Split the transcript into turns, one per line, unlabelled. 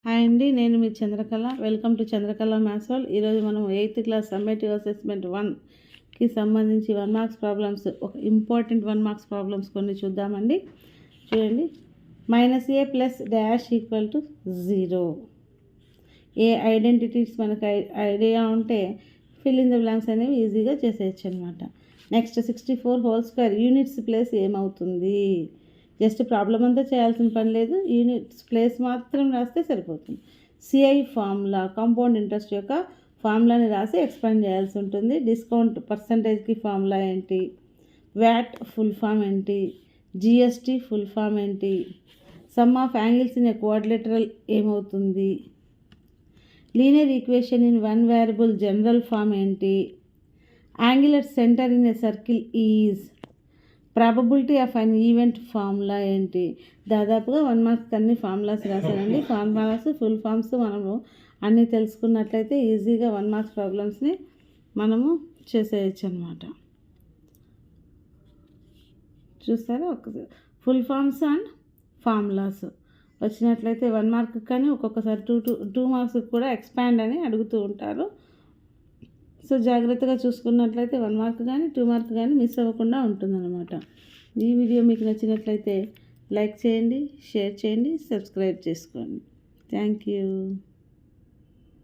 Hi అండి, నేను మీ Chandrakala. Welcome to Chandrakala maths world. ఈరోజు మనం 8th క్లాస్ సమ్మేటివ్ అసెస్మెంట్ 1కి సంబంధించి 1 మార్క్స్ ప్రాబ్లమ్స్, ఒక ఇంపార్టెంట్ 1 మార్క్స్ ప్రాబ్లమ్స్ కొన్ని చూద్దామండి. చూడండి, -a plus dash equal to 0. ఏ ఐడెంటిటీస్ మనకు ఐడియా ఉంటే ఫిల్ ఇన్ ద బ్లాంక్స్ అనేవి ఈజీగా చేసేయచ్చు అనమాట. Next 64 whole square units place ఏమవుతుంది? జస్ట్ ప్రాబ్లం అంతా చేయాల్సిన పని లేదు, యూనిట్స్ ప్లేస్ మాత్రం రాస్తే సరిపోతుంది. సిఐ ఫార్ములా, కాంపౌండ్ ఇంట్రెస్ట్ యొక్క ఫార్ములాని రాసి ఎక్స్ప్లెయిన్ చేయాల్సి ఉంటుంది. డిస్కౌంట్ పర్సంటేజ్కి ఫార్ములా ఏంటి, వ్యాట్ ఫుల్ ఫామ్ ఏంటి, జిఎస్టీ ఫుల్ ఫామ్ ఏంటి, sum of angles in a quadrilateral ఏమవుతుంది, linear equation in one variable general form ఏంటి, angular center in a circle is, probability of an event formula ఏంటి. దాదాపుగా 1 marks అన్ని formulas రాశానండి. Formulas full forms మనము అన్నీ తెలుసుకున్నట్లయితే ఈజీగా 1 మార్క్స్ ప్రాబ్లమ్స్ని మనము చేసేయచ్చు అనమాట. చూస్తారా, ఒకసారి ఫుల్ ఫామ్స్ అండ్ ఫార్ములాస్ వచ్చినట్లయితే 1 మార్క్ కానీ ఒక్కొక్కసారి 2 మార్క్స్ కూడా ఎక్స్పాండ్ అని అడుగుతూ ఉంటారు. సో జాగ్రత్తగా చూసుకున్నట్లయితే 1 మార్క్ కానీ 2 మార్క్ కానీ మిస్ అవ్వకుండా ఉంటుందన్నమాట. ఈ వీడియో మీకు నచ్చినట్లయితే లైక్ చేయండి, షేర్ చేయండి, సబ్స్క్రైబ్ చేసుకోండి. Thank you.